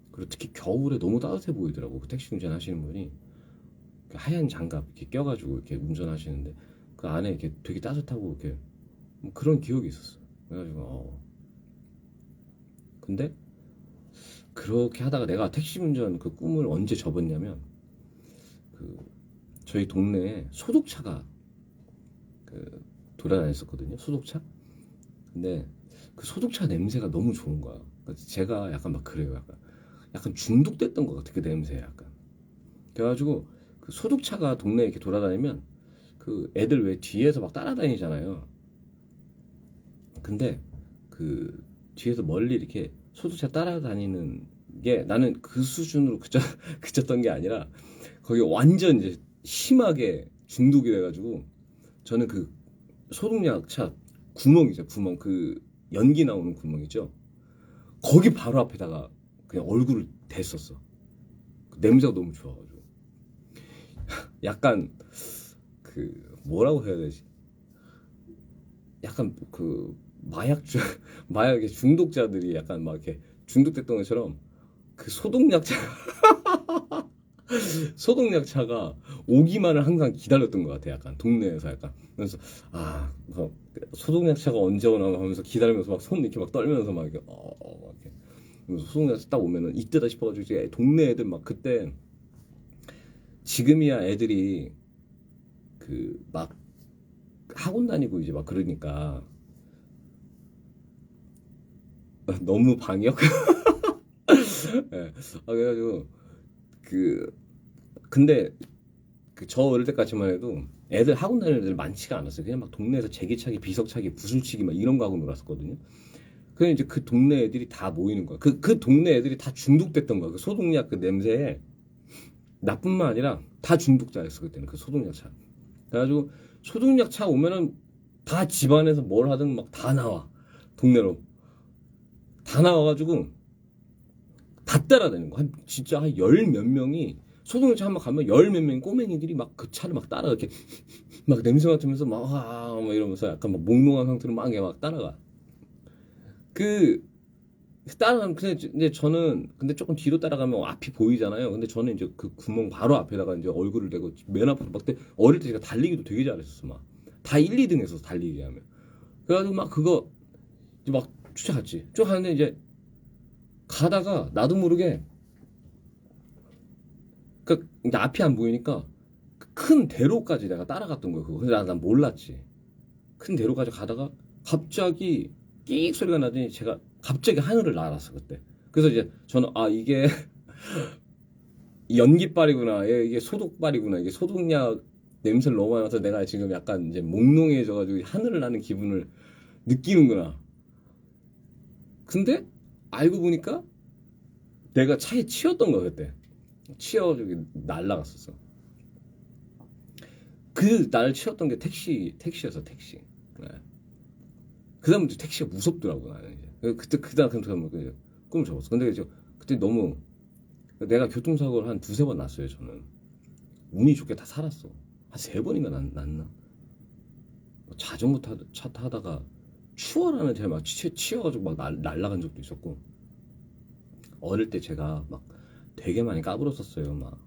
그리고 특히 겨울에 너무 따뜻해 보이더라고. 그 택시 운전 하시는 분이 그 하얀 장갑 이렇게 껴가지고 이렇게 운전하시는데 그 안에 이렇게 되게 따뜻하고 이렇게 뭐 그런 기억이 있었어. 그래가지고 근데 그렇게 하다가 내가 택시 운전 그 꿈을 언제 접었냐면 그 저희 동네에 소독차가 그 돌아다녔었거든요. 소독차. 근데 그 소독차 냄새가 너무 좋은 거야. 그래서 제가 약간 막 그래요. 약간 중독됐던 것 같아 그 냄새에 약간. 그래가지고 그 소독차가 동네에 이렇게 돌아다니면 그 애들 왜 뒤에서 막 따라다니잖아요. 근데 그 뒤에서 멀리 이렇게 소두차 따라다니는 게 나는 그 수준으로 그쳤던 게 아니라 거기 완전 이제 심하게 중독이 돼가지고 저는 그 소독약차 구멍이죠. 구멍 그 연기 나오는 구멍이죠. 거기 바로 앞에다가 그냥 얼굴을 댔었어. 그 냄새가 너무 좋아가지고 약간 그 뭐라고 해야 되지? 약간 그 마약의 중독자들이 약간 막 이렇게 중독됐던 것처럼 그 소독약차가 오기만을 항상 기다렸던 것 같아. 약간 동네에서 약간. 그래서 뭐 소독약차가 언제 오나 하면서 기다리면서 막 손 이렇게 막 떨면서 막 이렇게 막 이렇게. 그래서 소독약차 딱 오면은 이때다 싶어가지고 이제 동네 애들 막 그때 지금이야 애들이 그 막 학원 다니고 이제 막 그러니까 너무 방역. 예. 그래가지고 그 근데 그 저 어릴 때까지만 해도 애들 학원 다니는 애들 많지가 않았어요. 그냥 막 동네에서 제기차기, 비석차기, 구슬치기 막 이런 거 하고 놀았었거든요. 그래 이제 그 동네 애들이 다 모이는 거야. 그 동네 애들이 다 중독됐던 거야. 그 소독약 그 냄새에 나뿐만 아니라 다 중독자였어 그때는 그 소독약 차. 그래가지고 소독약 차 오면은 다 집안에서 뭘 하든 막 다 나와 동네로 다 나와가지고 다 따라다니는 거. 진짜 한 열 몇 명이 소독차 한번 가면 열 몇 명의 꼬맹이들이 막 그 차를 막 따라 이렇게 막 냄새 맡으면서 막 이러면서 약간 막 몽롱한 상태로 막 따라가. 그 따라가면 근데 저는 근데 조금 뒤로 따라가면 앞이 보이잖아요. 근데 저는 이제 그 구멍 바로 앞에다가 이제 얼굴을 대고 맨 앞으로 막 어릴 때 제가 달리기도 되게 잘했었어 막. 다 1, 2등 했었어 달리기 하면. 그래가지고 막 그거 이제 막 쫓아갔지. 쫓아가는데 이제 가다가 나도 모르게 그 이제 앞이 안 보이니까 큰 대로까지 내가 따라갔던 거예요. 그거. 근데 난 몰랐지. 큰 대로까지 가다가 갑자기 끽 소리가 나더니 제가 갑자기 하늘을 날았어 그때. 그래서 이제 저는 아 이게 연기빨이구나. 이게 소독빨이구나. 이게 소독약 냄새를 너무 많이 맡아서 내가 지금 약간 이제 몽롱해져가지고 하늘을 나는 기분을 느끼는구나. 근데 알고 보니까 내가 차에 치였던 거야 그때. 치여가지고 날라갔었어. 그 날 치였던 게 택시였어 택시. 네. 그 다음부터 택시가 무섭더라고 나는 이제. 그다음 꿈을 접었어. 근데 이제 그때 너무 내가 교통사고를 한 두세 번 났어요 저는. 운이 좋게 다 살았어. 한 세 번인가 났나? 자전거 차 타다가 추월하는 제가 막 치여가지고 막 날라간 적도 있었고. 어릴 때 제가 막 되게 많이 까불었었어요. 막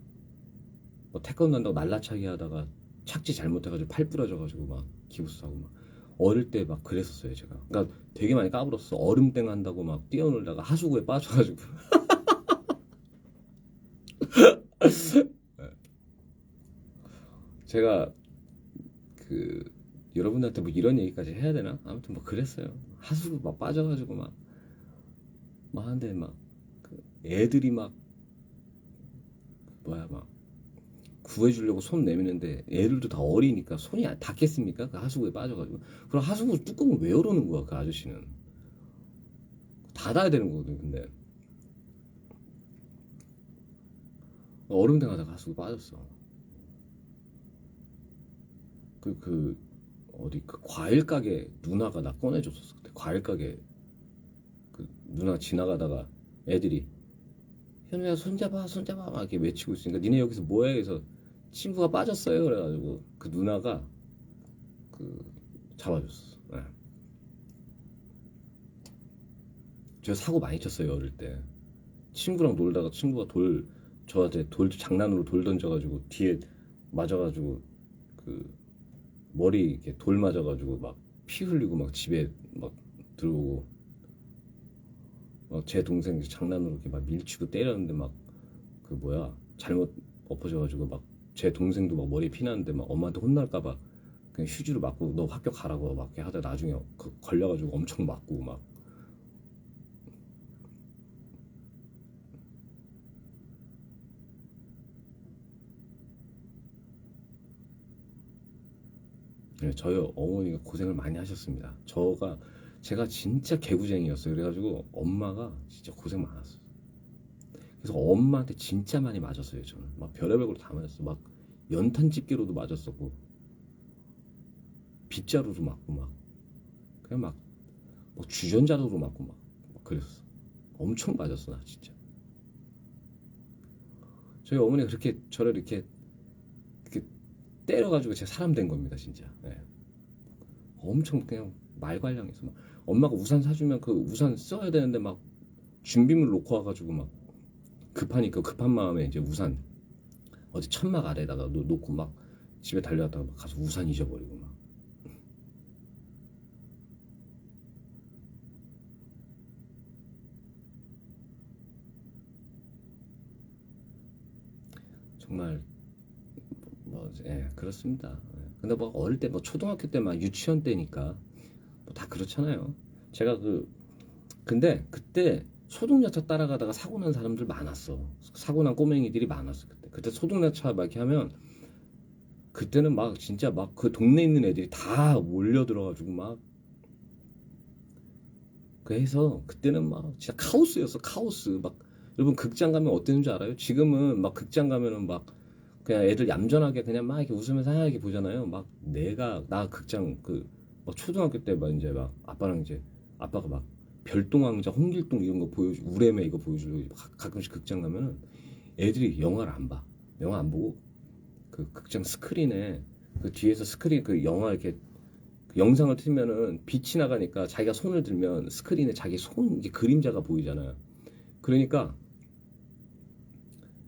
뭐 태권도 한다고 날라차기 하다가 착지 잘못해가지고 팔 부러져가지고 막 기부스 하고 막 어릴 때 막 그랬었어요 제가. 그러니까 되게 많이 까불었어. 얼음땡 한다고 막 뛰어놀다가 하수구에 빠져가지고. 제가 그 여러분들한테 뭐 이런 얘기까지 해야 되나? 아무튼 뭐 그랬어요. 하수구 막 빠져가지고 막 하는데 막그 애들이 막 뭐야 막 구해주려고 손 내미는데 애들도 다 어리니까 손이 닿겠습니까? 그 하수구에 빠져가지고. 그럼 하수구 뚜껑을 왜 열어놓은 거야 그 아저씨는. 닫아야 되는 거거든. 근데 얼음땡 하다가 하수구 빠졌어. 그 어디 그 과일 가게 누나가 나 꺼내줬었어. 그때 과일 가게 그 누나 지나가다가 애들이 현우야 손잡아 막 이렇게 외치고 있으니까 니네 여기서 뭐해? 그래서 친구가 빠졌어요. 그래가지고 그 누나가 그 잡아줬어. 네. 제가 사고 많이 쳤어요 어릴 때. 친구랑 놀다가 친구가 저한테 장난으로 돌 던져가지고 뒤에 맞아가지고 그 머리 이렇게 돌 맞아가지고 막 피 흘리고 막 집에 막 들어오고 막 제 동생 장난으로 이렇게 막 밀치고 때렸는데 막 그 뭐야 잘못 엎어져가지고 막 제 동생도 막 머리에 피 나는데 막 엄마한테 혼날까봐 그냥 휴지로 맞고 너 학교 가라고 막 이렇게 하다 나중에 걸려가지고 엄청 맞고 막. 네, 저희 어머니가 고생을 많이 하셨습니다. 제가 진짜 개구쟁이였어요. 그래가지고 엄마가 진짜 고생 많았어요. 그래서 엄마한테 진짜 많이 맞았어요. 저는 막 별의별 걸로 다 맞았어. 막 연탄 집게로도 맞았었고 빗자루로 맞고 막 그냥 막 주전자로도 맞고 막 그랬어. 엄청 맞았어 나 진짜. 저희 어머니가 그렇게 저를 이렇게 때려가지고 제가 사람 된 겁니다 진짜. 네. 엄청 그냥 말괄량해서 막 엄마가 우산 사주면 그 우산 써야 되는데 막 준비물 놓고 와가지고 막 급하니까 급한 마음에 이제 우산 어디 천막 아래다가 놓고 막 집에 달려갔다가 막 가서 우산 잊어버리고 막. 정말 뭐 그렇습니다. 근데 뭐 어릴 때 뭐 초등학교 때 막 유치원 때니까 뭐 다 그렇잖아요. 제가 근데 그때 소독야차 따라가다가 사고 난 사람들 많았어. 사고 난 꼬맹이들이 많았어 그때 소독야차 막 이렇게 하면 그때는 막 진짜 막 그 동네에 있는 애들이 다 몰려들어가지고 막 그래서 그때는 막 진짜 카오스였어 카오스. 막 여러분 극장 가면 어땠는 줄 알아요? 지금은 막 극장 가면은 막 그냥 애들 얌전하게 그냥 막 이렇게 웃으면서 하얗게 보잖아요. 막 나 극장 막 초등학교 때 막 이제 막 아빠랑 이제 아빠가 막 별동왕자 홍길동 이런 거 우레메 이거 보여주려고 가끔씩 극장 가면은 애들이 영화를 안 봐. 영화 안 보고 그 극장 스크린에 그 뒤에서 스크린 그 영화 이렇게 그 영상을 틀면은 빛이 나가니까 자기가 손을 들면 스크린에 자기 손 이게 그림자가 보이잖아요. 그러니까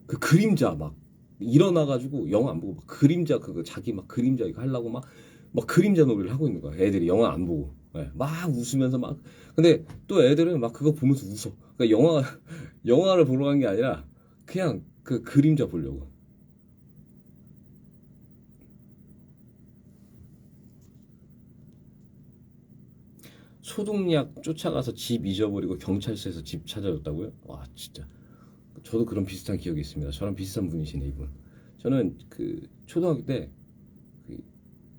그 그림자 막 일어나가지고 영화 안 보고 막 그림자 그거 자기 막 그림자 이거 하려고 막 그림자 놀이를 하고 있는 거야. 애들이 영화 안 보고. 예, 막 웃으면서 막. 근데 또 애들은 막 그거 보면서 웃어. 그러니까 영화를 보러 간 게 아니라 그냥 그 그림자 보려고. 소독약 쫓아가서 집 잊어버리고 경찰서에서 집 찾아줬다고요? 와 진짜. 저도 그런 비슷한 기억이 있습니다. 저랑 비슷한 분이시네 이분. 저는 그 초등학교 때 그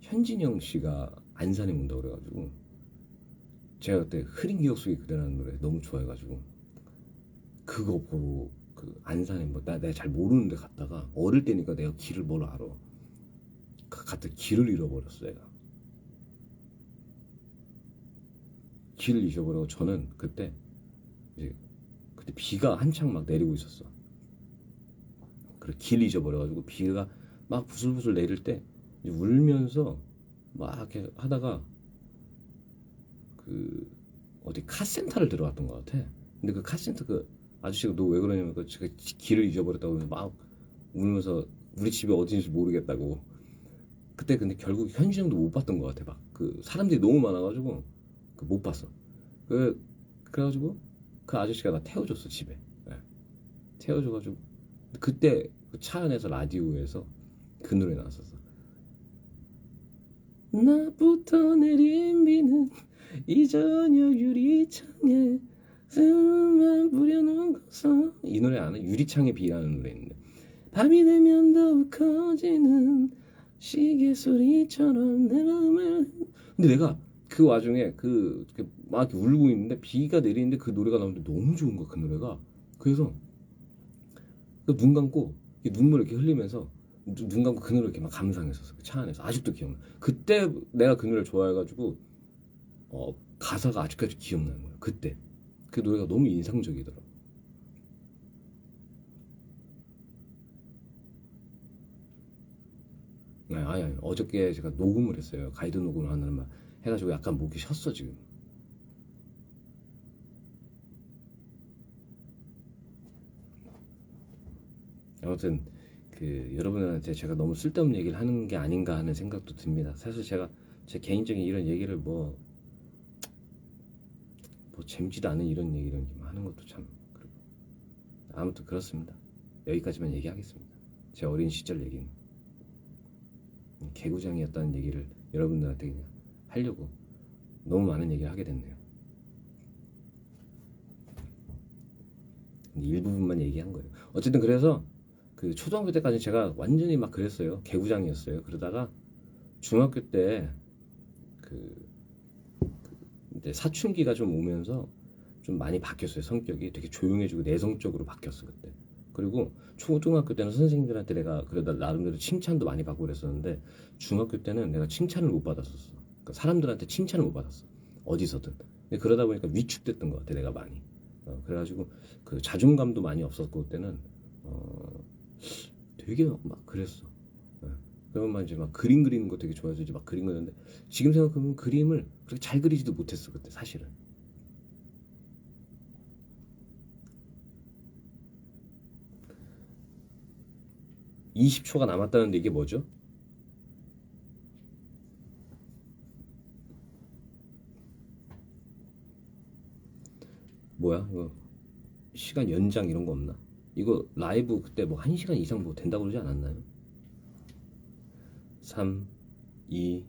현진영 씨가 안산에 온다고 그래가지고 제가 그때 흐린 기억 속에 그대라는 노래 너무 좋아해가지고 그거 보고 그 안산에 뭐 내가 잘 모르는데 갔다가 어릴 때니까 내가 길을 뭘 알아. 갔다 길을 잃어버렸어 내가. 길을 잊어버리고 저는 그때 이제 그때 비가 한창 막 내리고 있었어. 그래 길 잊어버려가지고 비가 막 부슬부슬 내릴 때 이제 울면서 막 이렇게 하다가 그 어디 카센터를 들어갔던 것 같아. 근데 그 카센터 그 아저씨가 너 왜 그러냐면 그 제가 길을 잊어버렸다고 그러면서 막 울면서 우리 집이 어딘지 모르겠다고. 그때 근데 결국 현진영도 못 봤던 것 같아. 막 그 사람들이 너무 많아가지고 그 못 봤어. 그 그래가지고 그 아저씨가 나 태워줬어 집에. 예. 태워줘가지고 그때 그 차 안에서 라디오에서 그 노래 나왔었어. 나부터 내린 비는 이 저녁 유리창에 스만 뿌려놓은 것은 이 노래 아나? 유리창의 비라는 노래 있는데 밤이 되면 더욱 커지는 시계 소리처럼 내 마음을 근데 내가 그 와중에 막 이렇게 울고 있는데 비가 내리는데 그 노래가 나오는데 너무 좋은 거야 그 노래가. 그래서 눈 감고 눈물 이렇게 흘리면서 눈 감고 그 노래 이렇게 막 감상했었어 그 차 안에서. 아직도 기억나. 그때 내가 그 노래를 좋아해가지고 가사가 아직까지 기억나는 거야. 그때 그 노래가 너무 인상적이더라고. 아니 어저께 제가 녹음을 했어요. 가이드 녹음을 하는 말 해가지고 약간 목이 쉬었어 지금. 아무튼 그 여러분한테 제가 너무 쓸데없는 얘기를 하는 게 아닌가 하는 생각도 듭니다. 사실 제가 제 개인적인 이런 얘기를 뭐 재밌지도 않은 이런 얘기를 하는 것도 참 그렇고. 아무튼 그렇습니다. 여기까지만 얘기하겠습니다. 제 어린 시절 얘기는 개구장이었다는 얘기를 여러분들한테 그냥 하려고 너무 많은 얘기를 하게 됐네요. 일부분만 얘기한 거예요. 어쨌든 그래서 그 초등학교 때까지 제가 완전히 막 그랬어요. 개구장이었어요. 그러다가 중학교 때그 이제 사춘기가 좀 오면서 좀 많이 바뀌었어요. 성격이 되게 조용해지고 내성적으로 바뀌었어 그때. 그리고 초등학교 때는 선생님들한테 내가 그러다 나름대로 칭찬도 많이 받고 그랬었는데 중학교 때는 내가 칭찬을 못 받았었어. 그러니까 사람들한테 칭찬을 못 받았어. 어디서든. 근데 그러다 보니까 위축됐던 것 같아 내가 많이. 그래가지고 그 자존감도 많이 없었고 그때는 되게 막 그랬어. 그러면 이제 막 그림 그리는 거 되게 좋아해서 이제 막 그림 그렸는데 지금 생각하면 그림을 그렇게 잘 그리지도 못했어 그때 사실은. 20초가 남았다는데 이게 뭐죠? 뭐야 이거 시간 연장 이런 거 없나? 이거 라이브 그때 뭐 1시간 이상 뭐 된다고 그러지 않았나요? 3, 2,